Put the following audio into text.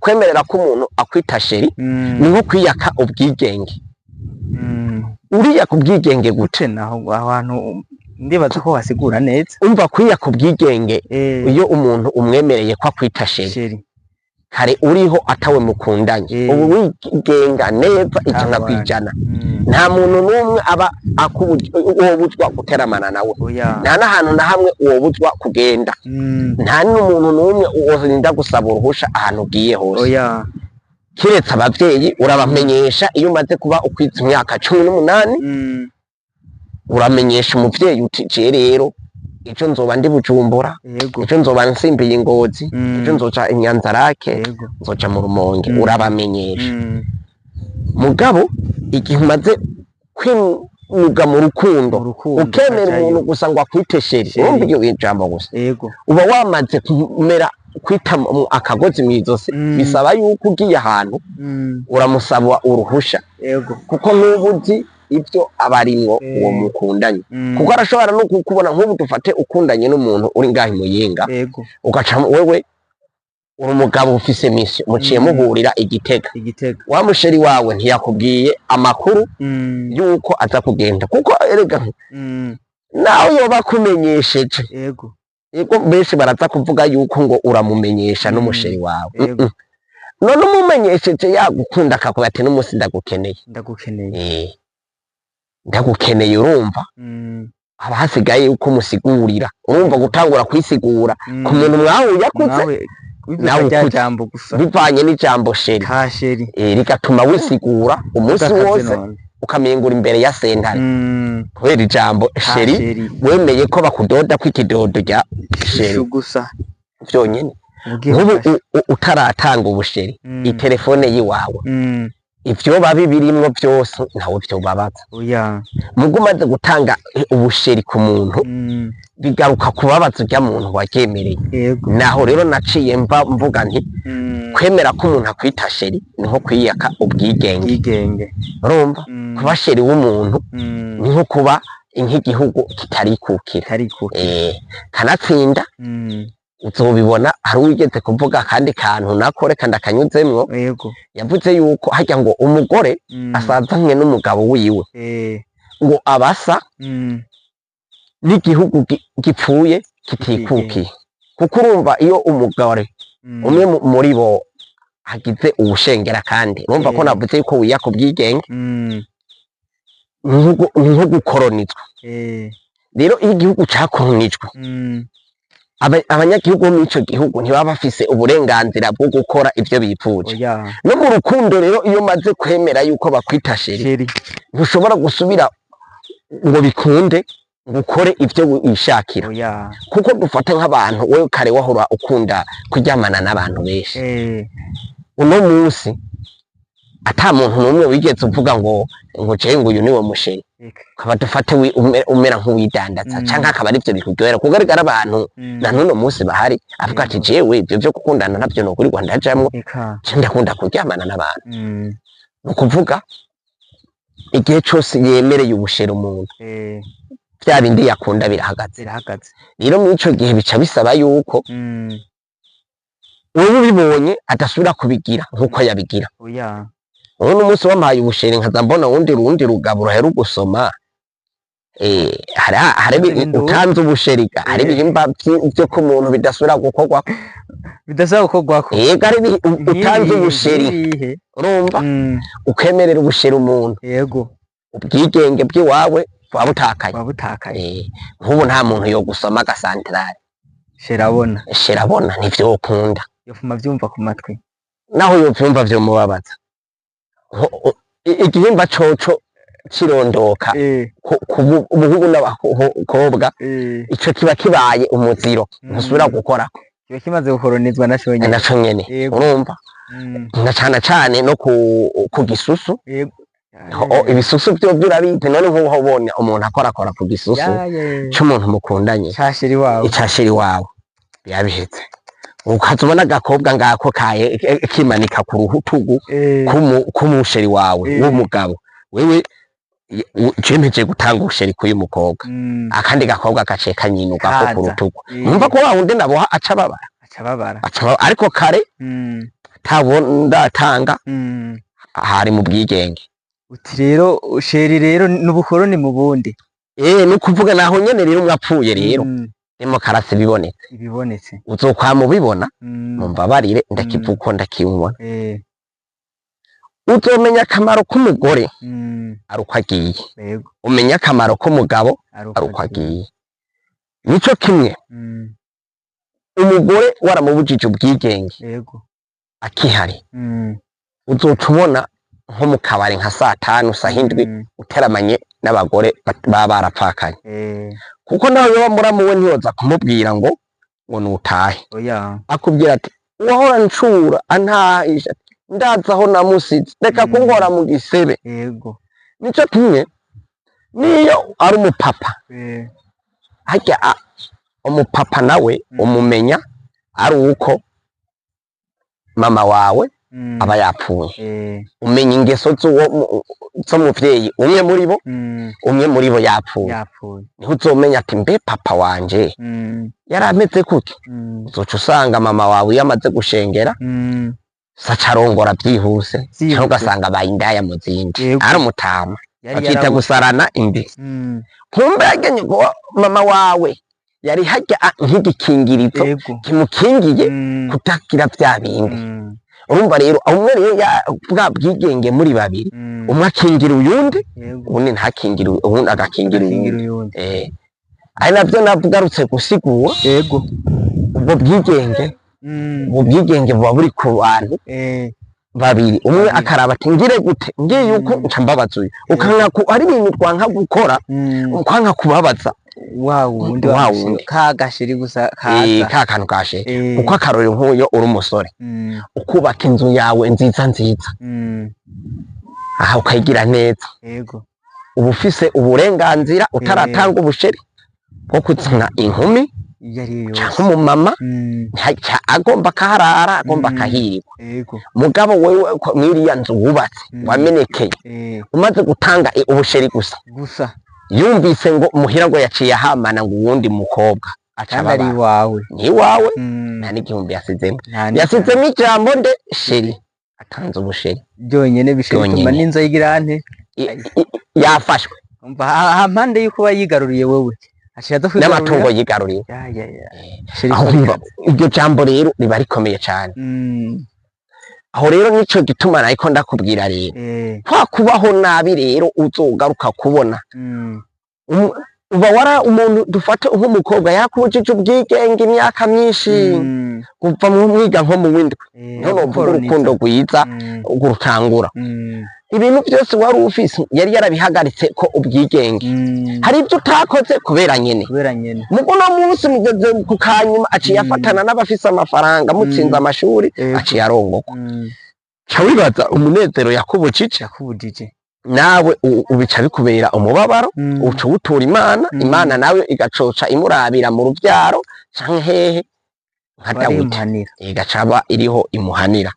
kwemerera ko umuntu akwita sheri ni nko kwiyaka ubwigenge. Uriyaka ubwigenge gute? naho abantu ndibaza ko wasigura neza. Umva kwiyaka ubwigenge iyo umuntu umwemereye ko akwita sheri kare uriho atawe mukundanye ubu wigenga neza ijana kwijana. Nta muntu n'umwe aba wobuzwa guteramana nawe, nta n'ahantu na hamwe wobuzwa kugenda, nta n'umuntu n'umwe worinda gusaba uruhusha ahantu ugiye hose. Kiretse abavyeyi urabamenyesha iyo umaze kuba ukwiza imyaka 18 uramenyesha umuvyeyi uti je rero ejo nzoba ndi Bujumbura, ejo nzoba nsimbiye Ingozi, ejo nzoca Inyanzarake, nzoca mu Rumonge. Urabamenyesha mugabo igihe umaze kwimuga mu rukundo ukemera umuntu gusa ngo akwite sheri, urumva iryo ijambo gusa uba wamaze kumera kwita akagozi mw'izosi. Bisaba yuko ugiye ahantu uramusaba uruhusha kuko n'ubuzi ibyo abarimwo uwo mukundanye, kuko arashobora no kukubona nk'ubu dufate ukundanye n'umuntu uri ngaho Muyinga ugaca wewe uri umugabo ufise mission muciye muhurira Igitega, wa musheri wawe ntiyakubwiye amakuru yuko aza kugenda, kuko erega nawe yoba kumenyesheje yego benshi baraza kuvuga yuko ngo uramumenyesha n'umusheri wawe. None umumenyesheje yagukunda akakuba ati n'umunsi ndagukeneye urumva haba hasigaye yuko musigurira, urumva gutangura kwisigura ku muntu mwahuye akuze nawe jambo gusa bivanye n'ijambo sheri rigatuma wisigura umunsi wose ukamengura imbere ya sentare kubera ijambo sheri wemeye ko bakudoda kw'ikidodo rya sheri gusa vyonyene. Nk'ubu utaratanga ubusheri itelefone yiwawe ivyo babi birimwo byose ntawe vyo babaza. Mugo umaze gutanga ubusheri ku muntu bigaruka kubabaza urya muntu wakemereye. Naho rero naciye mvuga nti kwemera ko umuntu akwita sheri niho kwiyaka ubwigenge. Urumva kuba sheri w'umuntu niho kuba nk'igihugu kitarikukira. Kanatsinda uzobibona hari uwigeze kuvuga kandi kantu nako reka ndakanyuzemwo. Yavuze yuko hajya ngo umugore asazanywe n'umugabo wiwe ngo abasa n'igihugu gipfuye kitikukiye, kuko urumva iyo umugore umwe muri bo hagize ubushengera kandi urumva ko navuze yuko wiyaka ubwigenge nko gukoronizwa. Rero iyo igihugu cakoronijwe abanyagihugu bo mw'ico gihugu ntibaba bafise uburenganzira bwo gukora ivyo bipfuje. No mu rukundo rero iyo maze kwemera yuko bakwita sheri ntushobora gusubira ngo bikunde gukore ivyo wishakira, kuko dufata nk'abantu wewe kare wahora ukunda kuryamana n'abantu benshi, uno munsi ata muntu n'umwe wigeze uvuga ngo jewe ngo uyu niwe musheri, kaba dufate umera nk'uwidandaza canke akaba arivyo bikugora kugaragara abantu na nuno munsi bahari avuga ati jewe ivyo vyo gukundana navyo nokurirwa ndajamwo ndakunda kuryamana n'abantu. Nukuvuga igihe cose yemereye ubusheri umuntu vya bindi yakunda birahagaze. Rero mw'ico gihe bica bisaba yuko wewe ubibonye adasubira kubigira nkuko yabigira. Uno munsi wampaye ubusheri nkaza mbona rundi rugabo ruheru gusoma hari utanze ubusheri hari ibihimba vyo ku muntu bidasubira gukorwako yego ari utanze ubusheri urumva ukemerera ubusheri umuntu ubwigenge bw'iwawe wabutakaye. Nk'ubu nta muntu yo gusoma agasantrale sherabona ntivyokunda yofuma vyumva ku matwi, naho yovyumva vyomubabaza. Igihimba coco kirondoka ubuhugu n'abakobwa ico kiba kibaye umuziro ntusubira gukorako, kiba kimaze gukoronizwa naco nyene urumva. Na cane no ku gisusu ibisusu vyo urabizi. None nk'ubu ubonye umuntu akora ku gisusu c'umuntu mukundanye icasheri wawe yabihetse, ukaza ubona agakobwa ngako kaye kimanika ku rutugu k'umusheri wawe w'umugabo, wewe cempeje gutanga ubusheri k'uyu mukobwa akandi gakobwa gaciye kanyinuka ko ku rutugu, numva ko wa wundi nabo aca babara ariko kare ndatanga hari mu bwigenge. Uti rero sheri rero n'ubukoroni mu bundi. Ni kuvuga naho nyene rero mwapfuye rero demokarasi ibibonetse uzokwama ubibona mumbabarire ndakivuko ndakibona. Uzomenya akamaro k'umugore ari uko agiye, umenya akamaro k'umugabo ari uko agiye. Nico kimwe umugore waramubujije ubwigenge akihari, uzoca ubona nko mu kabari nka 5 sahindwi uteramanye n'abagore baba barapfakanye, kuko nawe yoba muramuwe ntiyoza kumubwira ngo nutahe. Akubwira ati wahora ncura antahisha ndaza aho namusize reka kunkora mu gisebe. Nico kimwe niyo ari umupapa, harya umupapa nawe umumenya ari uko mama wawe aba yapfuye, umenya ingeso zo muvyeyi umwe muri bo yapfuye, niho uzomenya ati mbe papa wanje yarameze kuki. Uzoca usanga mama wawe yamaze gushengera saca arongora byihuse, cyangwa ugasanga bayindaya mu zindi ari umutama akita gusarana imbi. Kumbe yagenye ko mama wawe yari hajya nk'igikingirizo kimukingiye kutagira bya bindi. Urumva rero umwe rero bwa bwigenge muri babiri, umwe akingira uyundi ubundi ntakingira ubundi agakingira uyundi. Ari navyo navugarutse gusigura ubwo bwigenge buba buri ku bantu babiri, umwe akaraba ati ngire gute ngiye yuko nca mbabaza uyu, ukanka ari ibintu twanka gukora ukwanka kubabaza wundi kagashiri gusa ka kantu kashe. Uko akarorero nk'uyo uri umusore ukubaka inzu yawe nziza aha ukayigira neza, uba ufise uburenganzira utaratanga ubusheri bwo kuzana inkumi cyangwa umumama agomba kaharara agomba kahirirwa. Mugabo wewe mwiriya nzu wubatse wamenekeye umaze gutanga ubusheri gusa yumvise ngo muhira ngo yaciye ahamana ngo uwundi mukobwa acabari wawe ni wawe nta n'igihumbi yasizemo ijambo nde sheri atanze ubusheri byonyene bishituma n'inzo y'igirante yafashwe mpande yuko bayigaruriye wewe n'amatungo yigaruriye. Iryo jambo rero riba rikomeye cyane. Aho rero nico gituma nayiko ndakubwira rero kwa kubaho nabi rero uzogaruka kubona uba wara umuntu dufate nk'umukobwa yakubujije ubwigenge imyaka myinshi kuva mu mwiga nko mu windwi none uvuga urukundo rwiza urutangura ibintu byose wari ufise yari yarabihagaritse ko ubwigenge hari ibyo utakoze kubera nyene mugo no munsi mugeze ku kanyuma aciye afatana n'abafise amafaranga mutsinza amashuri aciye arongoko cawibaza umunezero yakubujije nawe ubica bikubera umubabaro uca utura imana nawe igacoca imurabira mu ruvyaro canke hehe nka Dawidi igacaba iriho imuhanira.